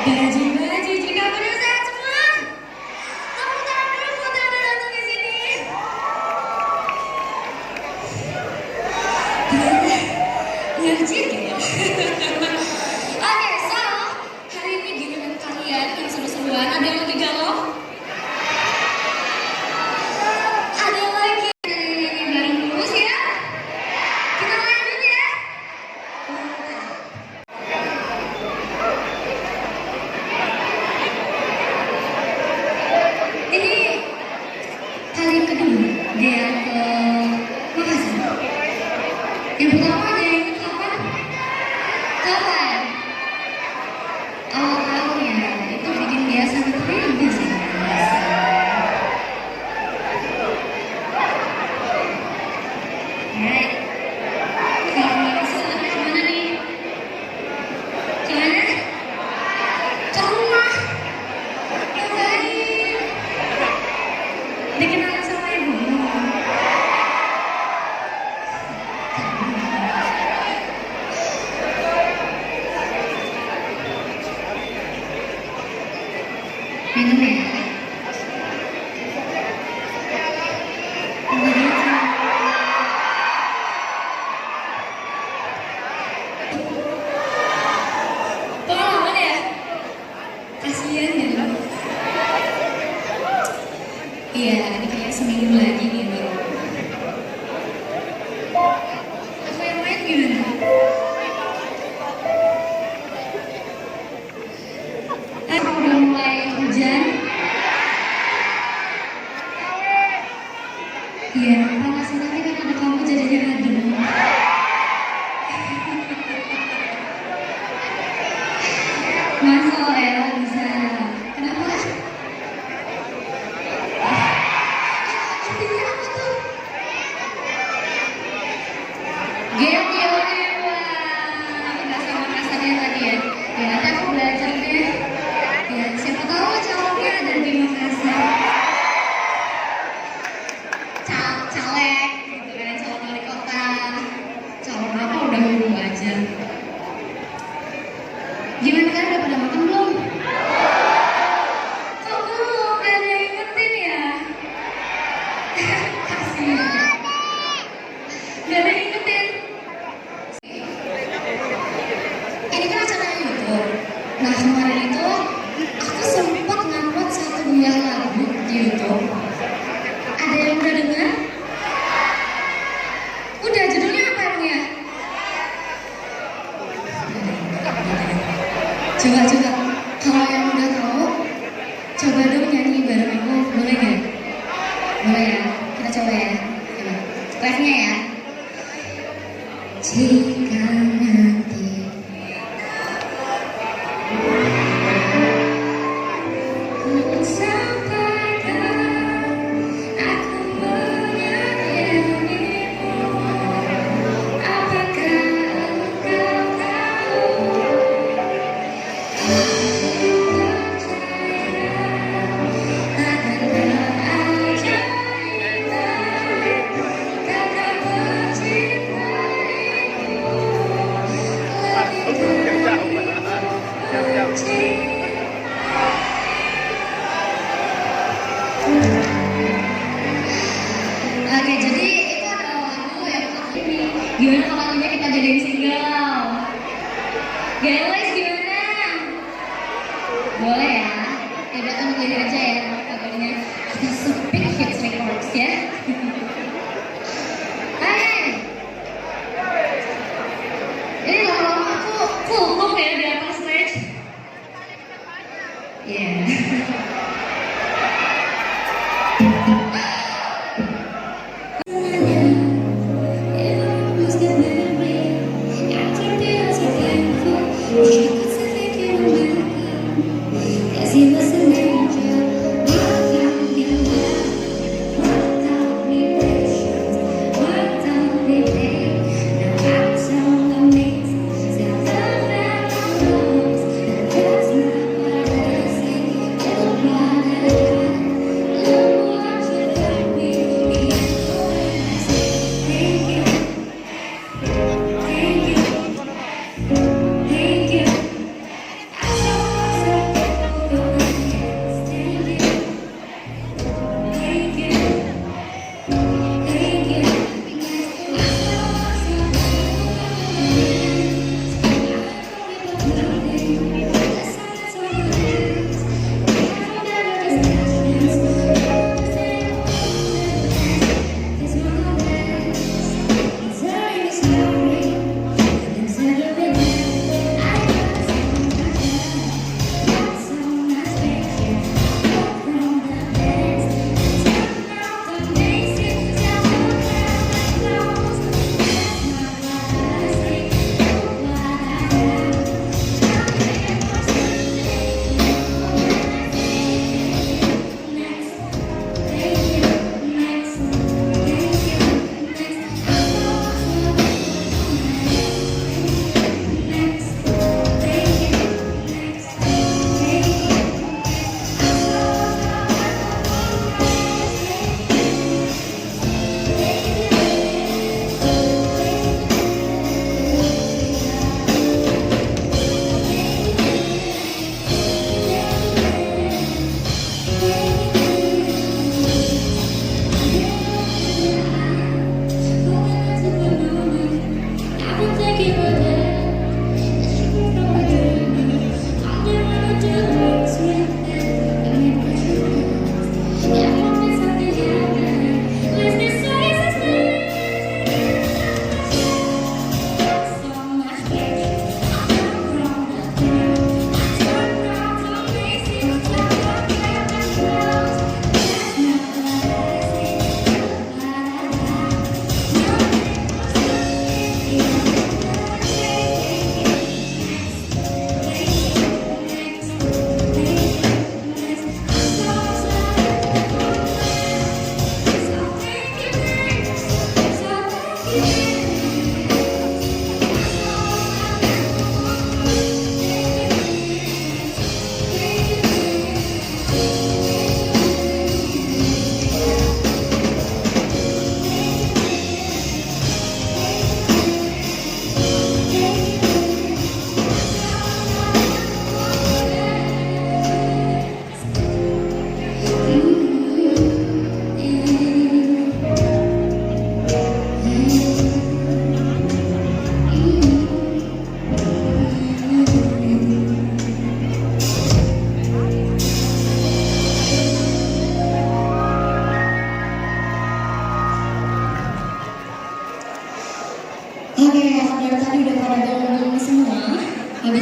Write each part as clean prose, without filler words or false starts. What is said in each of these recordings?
Baju-baju jika berusaha semua. Tepuk tangan dulu buat yang udah datang di sini. Energik ya. Oke, so hari ini giliran kalian yang seru-seruan. Ada yang lagi galau? Ada yang lagi nyanyi bareng terus ya? Kita lanjut ya. Ini kali kedua dia ke Makassar. Yang pertama ada yang ingat kapan? Kapan? Awal tahun ya. Itu bikin dia sangat rindu sih. Alright. Kalau Makassar gimana nih? Gimana? Ke rumah. Ngapain? Dikenalin sama ibumu. Minum ya. Pengalaman ya? Kasian ya. Iya, ini kayak seminggu lagi nih baru. Aku yang main gimana? Udah mulai hujan. Iya, panas nanti kan ada kamu jadinya adem. Masuk ya, bisa. Kenapa? Artinya apa tuh? Game teori, wah. Nggak sama kasarnya tadi ya. Ya, nanti aku belajar deh. Ya, siapa tahu calonnya ada di Makassar. Caleg gitu kan, calon wali kota. Calon apa udah nunggu aja. Gimana kan, udah pada makan belum? Kok belum? Gak ada yang ingetin ya? Kasihan. Gak ada yang ingetin. Ini kan acara YouTube. Nah, kemarin itu aku sempat ngupload satu buah lagu di YouTube. Ada yang udah dengar? Udah, judulnya apa emang ya? Coba, kalau yang udah tahu, coba dong nyanyi bareng aku, boleh gak? Boleh ya, kita coba ya. Coba, refnya ya. Jika nanti ku sampaikan aku menyayangimu, apakah engkau tahu? Oke, jadi itu adalah lagu yang aku ini. Gimana kalau lagunya kita jadiin single? Guys, gimana? Boleh ya? Ya udah, tungguin aja ya. Pokoknya kita Speak Hits Records ya. Hai. Ini lama-lama aku full look ya di atas stage. Iya. Thank you.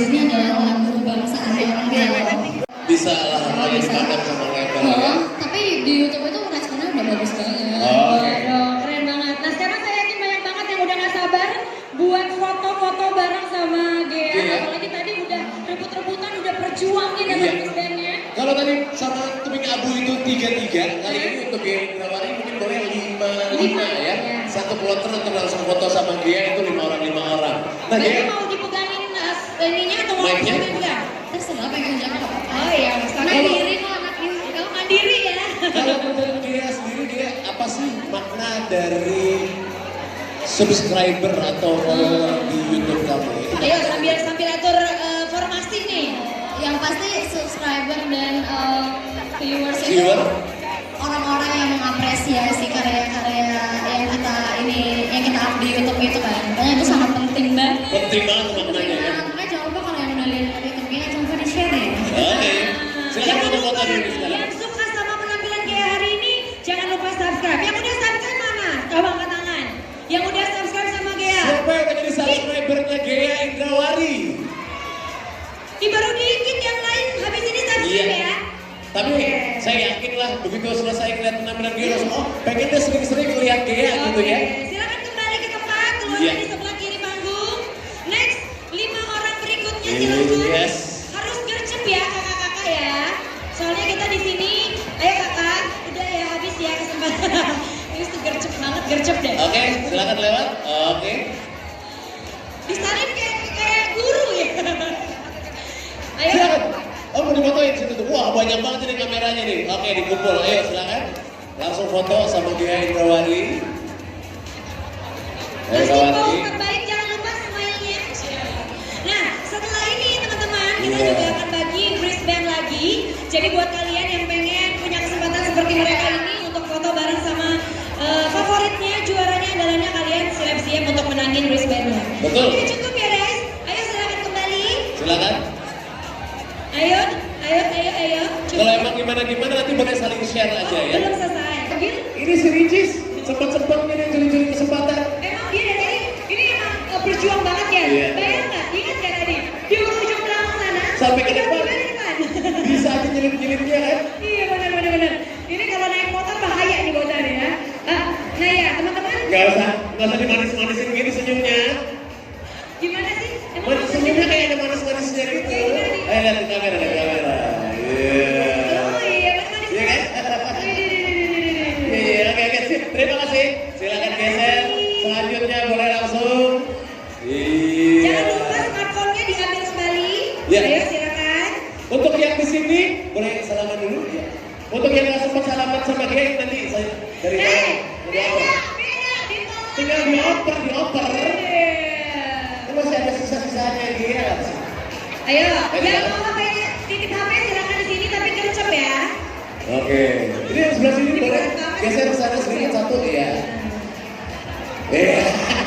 sini adalah lagu bangsaannya orang Riau. Bisa lah, lagi dipandang sama lebar ya. Tapi di YouTube itu responnya udah bagus banget. Oh. Keren banget. Nah sekarang saya yakin banyak banget yang udah gak sabar buat foto-foto bareng sama Gea. Iya. Apalagi tadi udah rebut-rebutan, udah perjuangin sama Iya. bandnya. Kalau tadi sama Tebing Abu itu 3-3, kali ini untuk Gea Indrawari mungkin boleh 5-5 ya. Satu kloter untuk langsung foto sama Gea itu 5 orang. Nah Jadi Gea, mau dipegangin ininya atau mau mic-nya? dipegang? Terserah pengen jangan apa. Oh iya, mandiri kok anak ini. Kamu mandiri ya. kalau menurut Gea sendiri, Gea apa sih makna dari subscriber atau follower di YouTube kamu? Ayo sambil atur formasi nih. Yang pasti subscriber dan viewers itu Viewer? orang-orang yang mengapresiasi karya-karya yang kita up di YouTube itu kan. Makanya itu sangat penting banget. Penting banget maknanya ya. Makanya jangan lupa kalau yang udah lihat YouTube-nya jangan lupa di-share ya. Oke, silakan Jangan foto-foto lupa dulu sekarang. yang suka sama penampilan Gea hari ini jangan lupa subscribe. Yang udah subscribe mana? Coba angkat tangan. Yang udah subscribe sama Gea. Siapa yang menjadi subscribernya Gea Indrawari? Ih, baru dikit yang lain habis ini subscribe ya. Tapi saya yakin lah begitu selesai ngeliat penampilan Gea langsung, oh pengen deh sering-sering lihat Gea gitu ya. Silakan kembali ke tempat, keluar Iya. di sebelah kiri panggung. Next, 5 orang berikutnya silakan. Yes. Harus gercep ya kakak-kakak ya. Soalnya kita di sini, ayo kakak, udah ya habis ya kesempatan. Ini tuh gercep banget, gercep deh. Oke, silakan lewat. Oke. Disalin kayak guru ya. Ayo. Silakan. Oh mau difotoin situ tuh. Wah banyak banget ini kameranya nih. Oke dikumpul. Ayo silakan. Langsung foto sama Gea Indrawari. Ayo Terus Indrawari. terbaik jangan lupa smile-nya. Nah, setelah ini teman-teman kita Iya. juga akan bagi wristband lagi. Jadi buat kalian yang pengen punya kesempatan seperti mereka ini untuk foto bareng sama favoritnya, juaranya andalanya kalian siap-siap untuk menangin wristband-nya. Betul. Oke, cukup ya guys. Ayo silakan kembali. Silakan. Ayo. Cukup. Kalau emang gimana nanti boleh saling share aja ya. Belum selesai. Gil, Ini si Ricis sempat-sempatnya dia jeli-jeli kesempatan. emang dia dari tadi ini emang berjuang banget ya. Iya. Bayang nggak? Ingat nggak tadi di ujung belakang sana? Sampai ke depan. Tiba-tiba di depan. Bisa aja nyelip-nyelipnya kan? Iya benar. Ini kalau naik motor bahaya nih Bocah ya. Nah ya teman-teman, Gak usah dimanis-manisin gini senyumnya. gimana sih? Emang Senyumnya kayak ada manis-manisnya gitu. Ayo lihat ke kamera, Iya. Oh iya, manis. Iya kan? Iya, oke, sip. Terima kasih. Silakan geser. Selanjutnya boleh langsung. Iya. Jangan lupa smartphone-nya diambil kembali. Iya. Ayo silakan. Untuk yang di sini boleh salaman dulu. Ya. Untuk yang nggak sempat salaman sama dia nanti saya dari Beda. tinggal dioper. Ini masih ada sisa-sisanya dia. Ayo, Ayo, yang silakan. mau HP-nya titip HP silakan di sini tapi gercep ya. Oke. Ini yang sebelah sini boleh geser ke sana sedikit satu ya.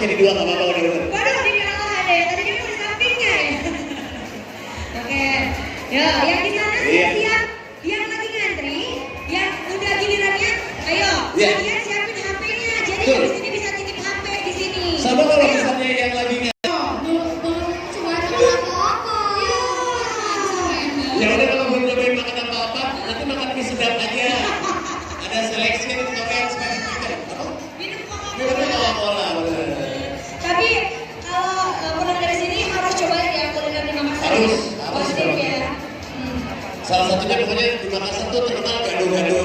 Jadi dua nggak apa-apa udah. Waduh, di kalah ada ya. Tadi kan di sampingnya ya. Oke. Ya, yang di sana Iya. siap. Yang lagi ngantri, yang udah gilirannya, ayo. Iya. Kalian siapin HP-nya. Jadi Betul. yang di sini bisa titip HP di sini. Sama kalau Ayo. misalnya yang lagi ya udah kalau belum nyobain makan apa-apa, nanti makan mie sedap aja. Ada seleksi nih coba yang spesifik. Apa? Minum Coca-Cola. Minumnya Coca-Cola, bener. Tapi kalau pulang dari sini harus cobain ya kuliner di Makassar. Harus Wajib dong. ya. Salah satunya pokoknya di Makassar tuh terkenal gado-gado